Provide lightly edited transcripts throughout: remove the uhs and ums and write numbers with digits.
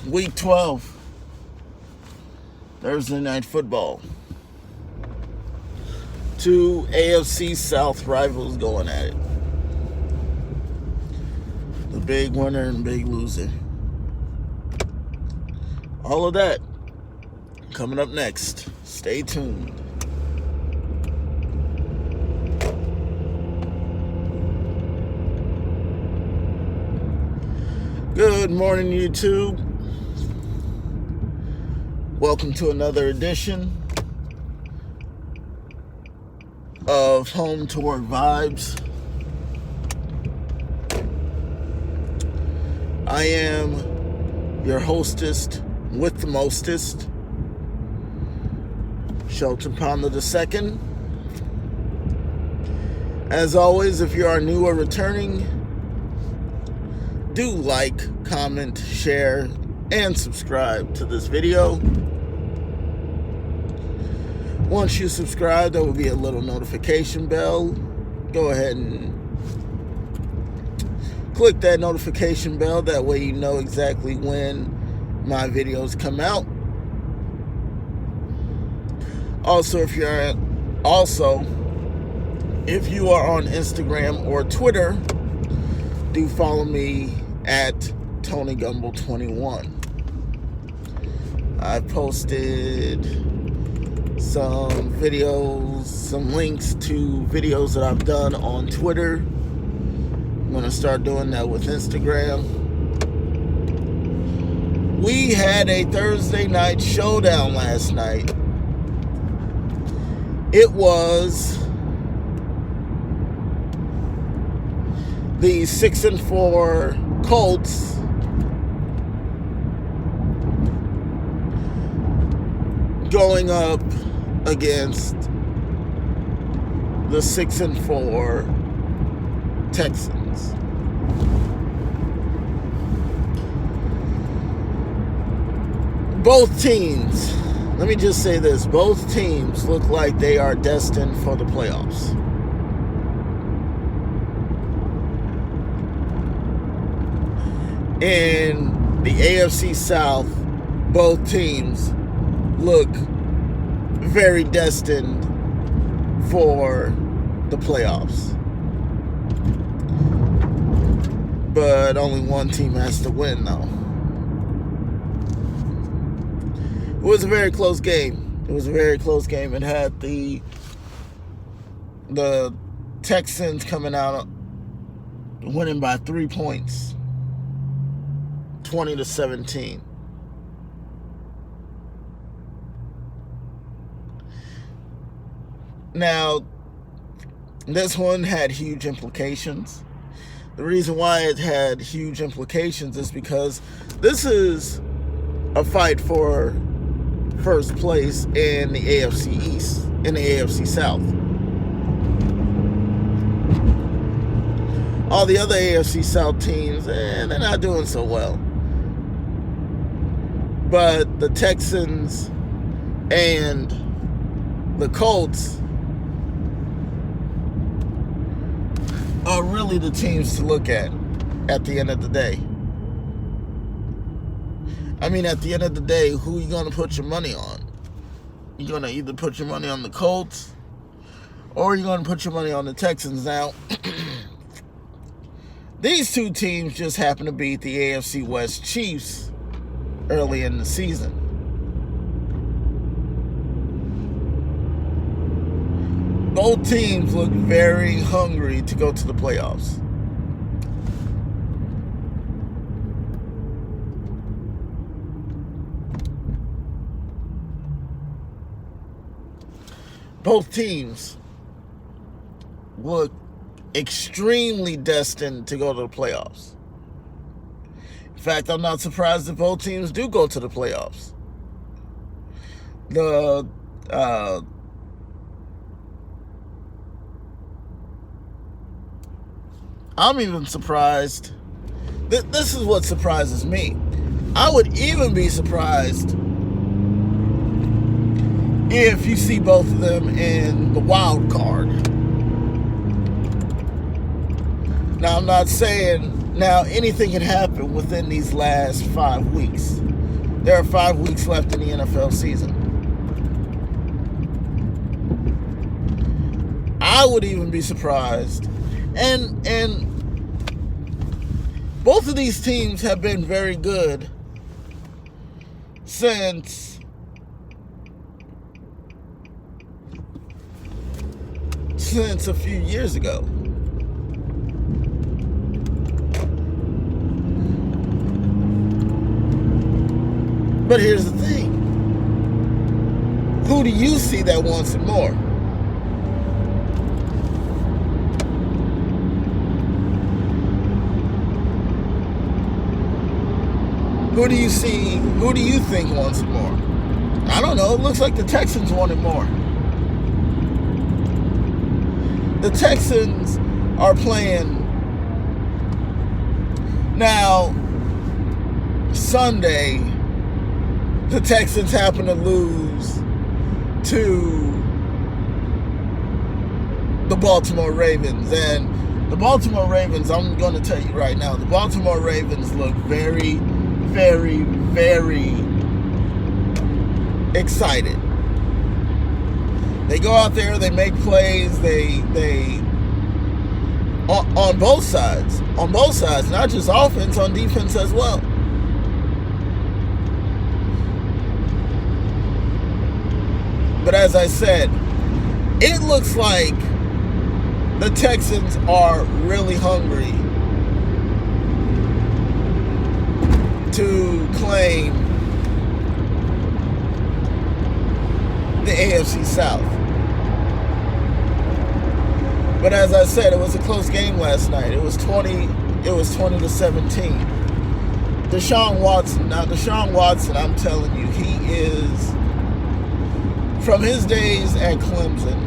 Week 12, Thursday Night Football. Two AFC South rivals going at it. The big winner and big loser. All of that coming up next. Stay tuned. Good morning, YouTube. Welcome to another edition of Home to Work Vibes. I am your hostess with the mostest, Shelton Pounder II. As always, if you are new or returning, do like, comment, share, and subscribe to this video. Once you subscribe, there will be a little notification bell. Go ahead and click that notification bell. That way you know exactly when my videos come out. Also, if you are on Instagram or Twitter, do follow me at TonyGumble21. I posted some videos, some links to videos that I've done on Twitter. I'm going to start doing that with Instagram. We had a Thursday night showdown last night. It was the 6-4 Colts going up against the 6-4 Texans. Both teams, let me just say this, both teams look like they are destined for the playoffs. In the AFC South, both teams look very destined for the playoffs. But only one team has to win, though. It was a very close game. It had the Texans coming out winning by 3 points, 20-17. Now, this one had huge implications. The reason why it had huge implications is because this is a fight for first place in the AFC East, in the AFC South. All the other AFC South teams, they're not doing so well. But the Texans and the Colts are really the teams to look at the end of the day. I mean, at the end of the day, who are you going to put your money on? You're going to either put your money on the Colts or you're going to put your money on the Texans. Now, these two teams just happen to beat the AFC West Chiefs early in the season. Both teams look very hungry to go to the playoffs. Both teams look extremely destined to go to the playoffs. In fact, I'm not surprised if both teams do go to the playoffs. I'm even surprised. This is what surprises me. I would even be surprised if you see both of them in the wild card. Now, I'm not saying Now, anything can happen within these last 5 weeks. There are 5 weeks left in the NFL season. I would even be surprised. And both of these teams have been very good since a few years ago. But here's the thing. Who do you see that wants it more? Who do you think wants it more? I don't know. It looks like the Texans want it more. The Texans are playing now. Sunday, the Texans happen to lose to the Baltimore Ravens. And the Baltimore Ravens, I'm going to tell you right now, the Baltimore Ravens look very, very, very excited. They go out there, they make plays, they on both sides, not just offense, on defense as well. But as I said, it looks like the Texans are really hungry to claim the AFC South. But as I said, it was a close game last night. It was 20 to 17. Deshaun Watson, I'm telling you, he is, from his days at Clemson,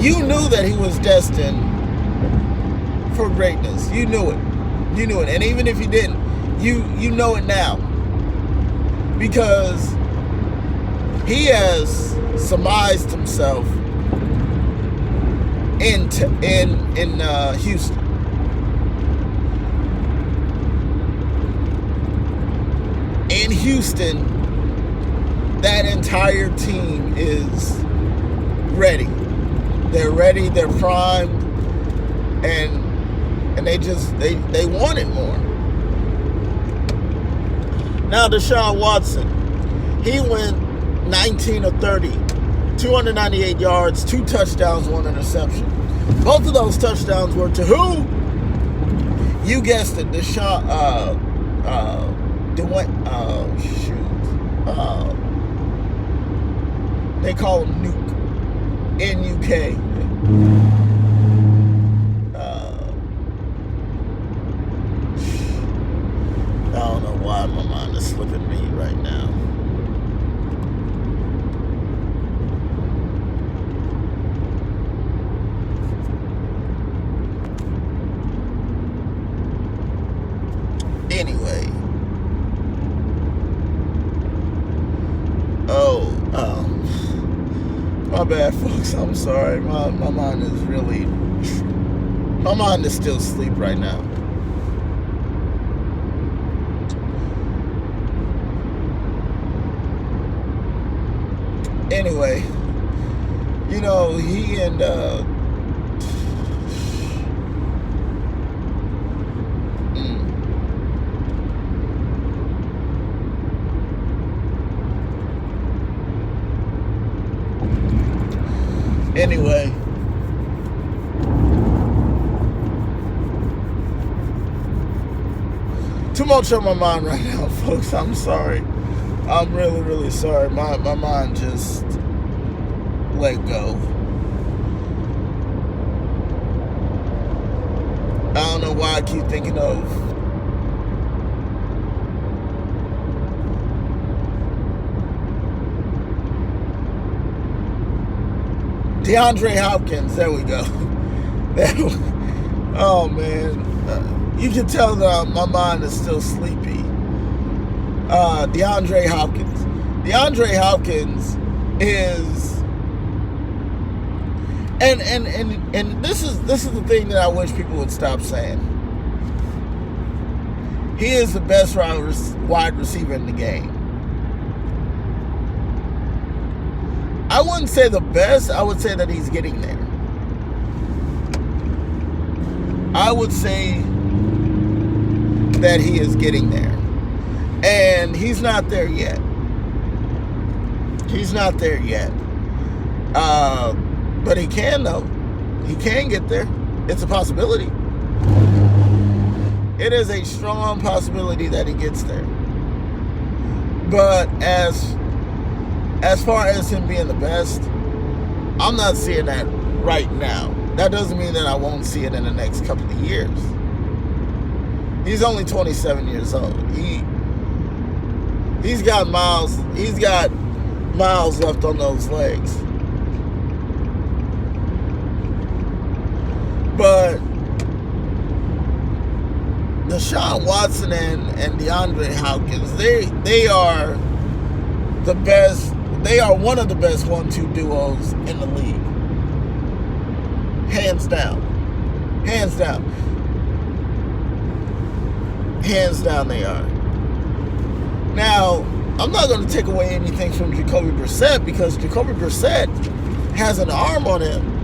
you knew that he was destined for greatness. You knew it. And even if you didn't, you know it now. Because he has surmised himself in Houston. In Houston, that entire team is ready. They're ready, they're primed, and they want it more. Now Deshaun Watson, he went 19 of 30, 298 yards, 2 touchdowns, 1 interception. Both of those touchdowns were to who? You guessed it, they call him Nuke. N-U-K. I don't know why my mind is slipping me right now. Anyway. My bad, folks. I'm sorry. My mind is still asleep right now. Anyway, he and anyway, too much on my mind right now, folks. I'm sorry. I'm really, really sorry. My mind just let go. I don't know why I keep thinking of DeAndre Hopkins. There we go. Oh, man. You can tell that my mind is still sleepy. DeAndre Hopkins. DeAndre Hopkins is, and this is the thing that I wish people would stop saying. He is the best wide receiver in the game. I wouldn't say the best. I would say that he's getting there. I would say that he is getting there. And he's not there yet. He's not there yet. But he can, though. He can get there. It's a possibility. It is a strong possibility that he gets there. But as far as him being the best, I'm not seeing that right now. That doesn't mean that I won't see it in the next couple of years. He's only 27 years old. He's got miles left on those legs. But Deshaun Watson and DeAndre Hopkins, they are the best. They are one of the best 1-2 duos in the league. Hands down. Hands down. Hands down they are. Now, I'm not going to take away anything from Jacoby Brissett, because Jacoby Brissett has an arm on him.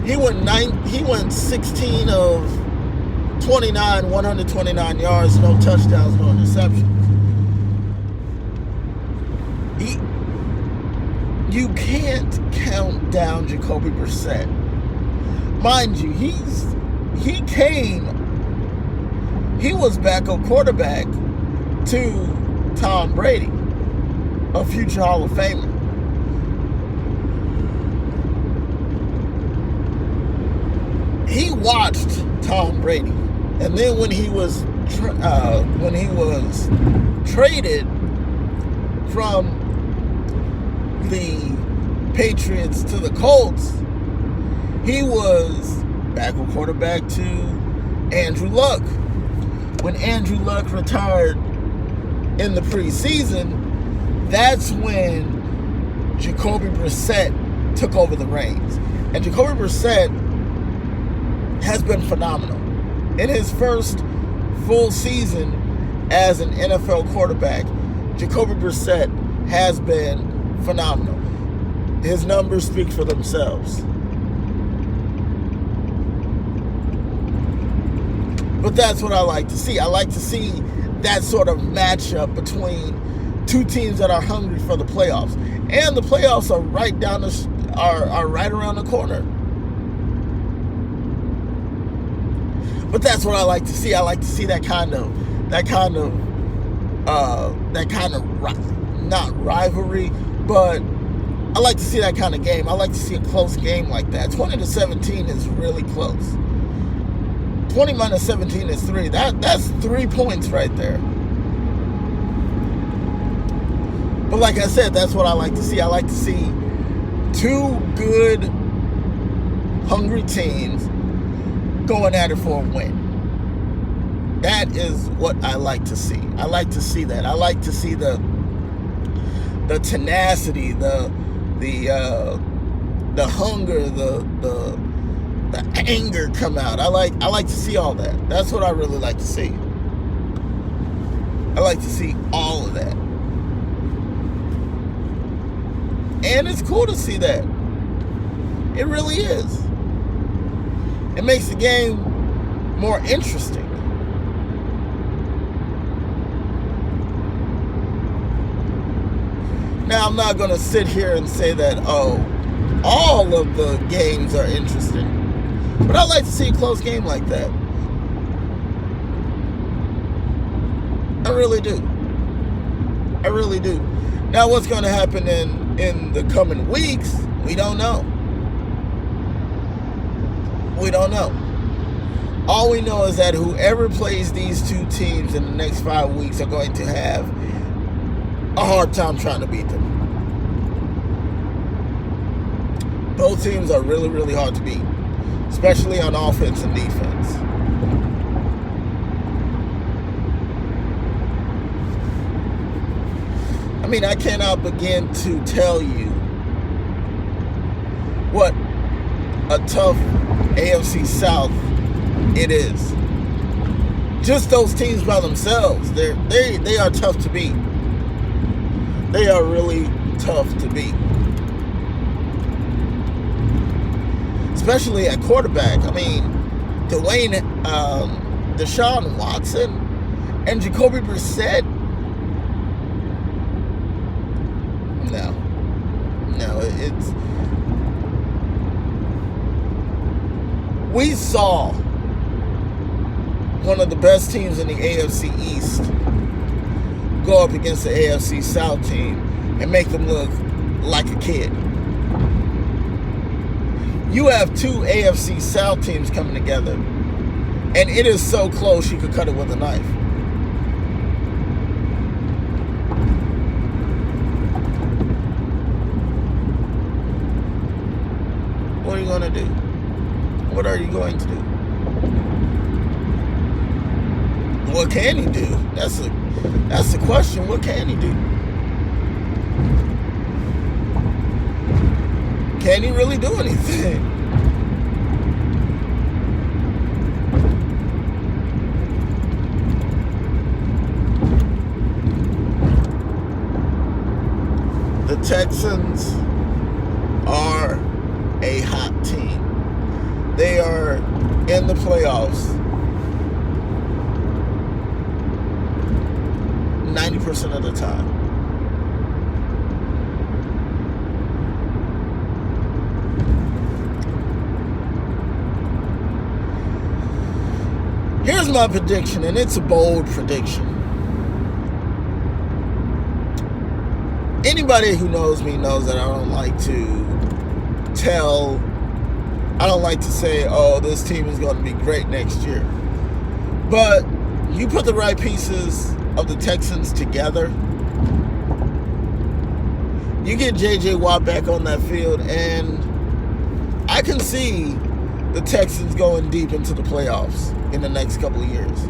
He went 16 of 29, 129 yards, no touchdowns, no interceptions. You can't count down Jacoby Brissett. Mind you, he was backup quarterback to Tom Brady, a future Hall of Famer. He watched Tom Brady, and then when he was traded from the Patriots to the Colts, he was backup quarterback to Andrew Luck. When Andrew Luck retired in the preseason, that's when Jacoby Brissett took over the reins. And Jacoby Brissett has been phenomenal. In his first full season as an NFL quarterback, Jacoby Brissett has been phenomenal. His numbers speak for themselves. But that's what I like to see. I like to see that sort of matchup between two teams that are hungry for the playoffs. And the playoffs are right around the corner. But that's what I like to see. I like to see that kind of not rivalry, but I like to see that kind of game. I like to see a close game like that. 20-17 is really close. 20 minus 17 is 3. That's 3 points right there. But like I said, that's what I like to see. I like to see two good, hungry teams going at it for a win. That is what I like to see. I like to see that. I like to see the tenacity, the hunger, the anger come out. I like to see all that. That's what I really like to see. I like to see all of that. And it's cool to see that. It really is. It makes the game more interesting. Now, I'm not going to sit here and say that, all of the games are interesting. But I like to see a close game like that. I really do. I really do. Now, what's going to happen in the coming weeks, we don't know. We don't know. All we know is that whoever plays these two teams in the next 5 weeks are going to have a hard time trying to beat them. Both teams are really, really hard to beat, especially on offense and defense. I mean, I cannot begin to tell you what a tough AFC South it is. just those teams by themselves, they are tough to beat. They are really tough to beat. Especially at quarterback. I mean, Deshaun Watson and Jacoby Brissett. No, it's. We saw one of the best teams in the AFC East go up against the AFC South team and make them look like a kid. You have two AFC South teams coming together, and it is so close you could cut it with a knife. What are you going to do? What are you going to do? What can he do? That's the question. What can he do? Can he really do anything? The Texans are a hot team. They are in the playoffs 90% of the time. Here's my prediction, and it's a bold prediction. Anybody who knows me knows that I don't like to say, oh, this team is going to be great next year. But you put the right pieces of the Texans together, you get J.J. Watt back on that field, and I can see the Texans going deep into the playoffs in the next couple of years.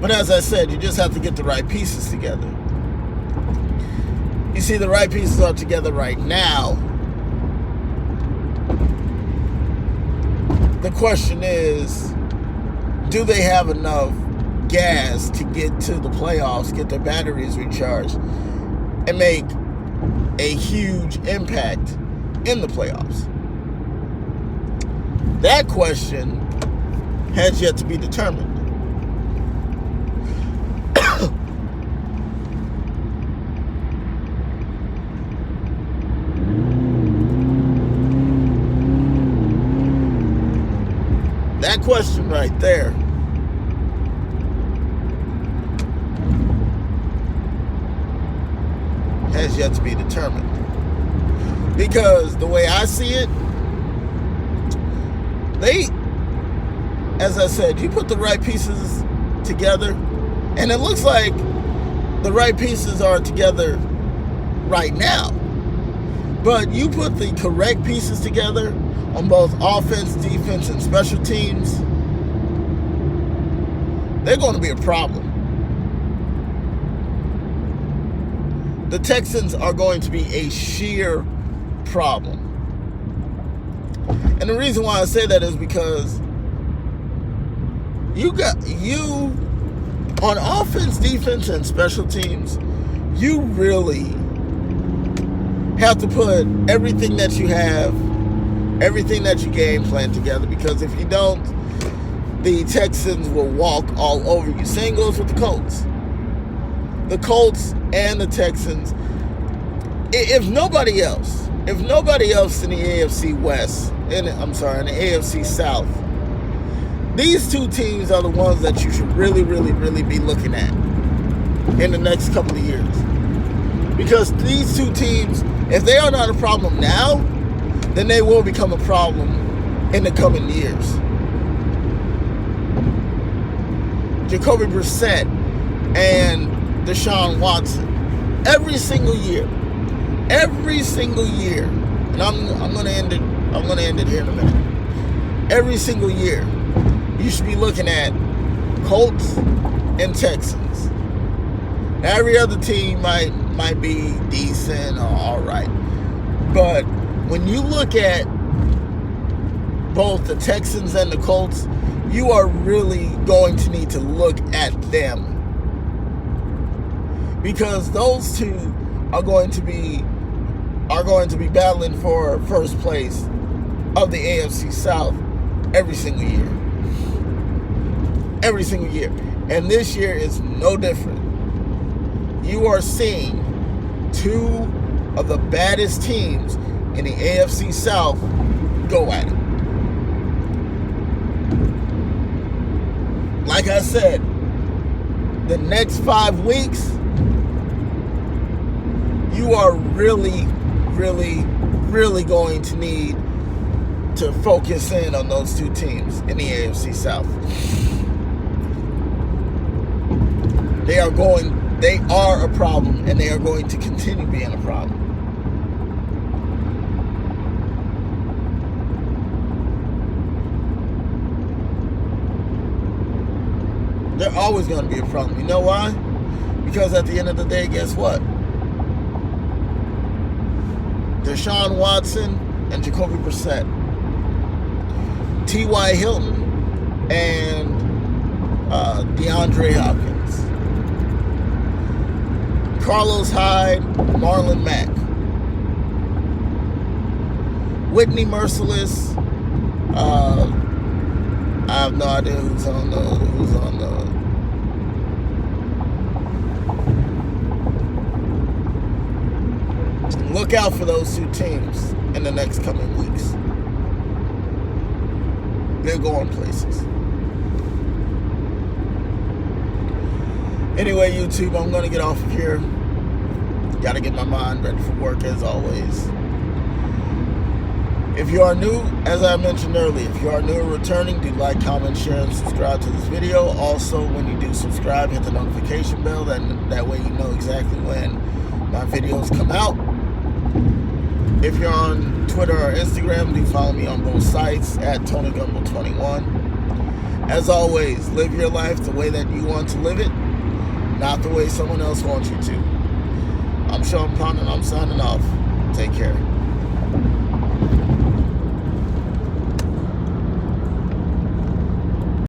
But as I said, you just have to get the right pieces together. You see, the right pieces are together right now. The question is, do they have enough gas to get to the playoffs, get their batteries recharged, and make a huge impact in the playoffs? That question has yet to be determined. That question right there has yet to be determined. Because the way I see it, as I said, you put the right pieces together, and it looks like the right pieces are together right now. But you put the correct pieces together on both offense, defense, and special teams, they're going to be a problem. The Texans are going to be a sheer problem. And the reason why I say that is because you on offense, defense, and special teams, you really have to put everything that you have, everything that you game plan together, because if you don't, the Texans will walk all over you. Same goes with the Colts. The Colts and the Texans, if nobody else in the AFC West, in the AFC South, these two teams are the ones that you should really, really, really be looking at in the next couple of years. Because these two teams, if they are not a problem now, then they will become a problem in the coming years. Jacoby Brissett and Deshaun Watson, every single year, and I'm going to end it here in a minute. Every single year, you should be looking at Colts and Texans. Now, every other team might be decent or all right, but when you look at both the Texans and the Colts, you are really going to need to look at them, because those two are going to be battling for first place of the AFC South every single year. Every single year. And this year is no different. You are seeing two of the baddest teams in the AFC South go at it. Like I said, the next 5 weeks, you are really, really, really going to need to focus in on those two teams in the AFC South. They are a problem, and they are going to continue being a problem. They're always going to be a problem. You know why? Because at the end of the day, guess what? Deshaun Watson and Jacoby Brissett, T.Y. Hilton, and DeAndre Hopkins, Carlos Hyde, Marlon Mack, Whitney Merciless. I have no idea who's on the. Look out for those two teams in the next coming weeks. They're going places. Anyway, YouTube, I'm going to get off of here. Got to get my mind ready for work as always. If you are new, as I mentioned earlier, if you are new or returning, do like, comment, share, and subscribe to this video. Also, when you do subscribe, hit the notification bell. That way you know exactly when my videos come out. If you're on Twitter or Instagram, do follow me on both sites at TonyGumble21. As always, live your life the way that you want to live it, not the way someone else wants you to. I'm Sean Pond, and I'm signing off. Take care.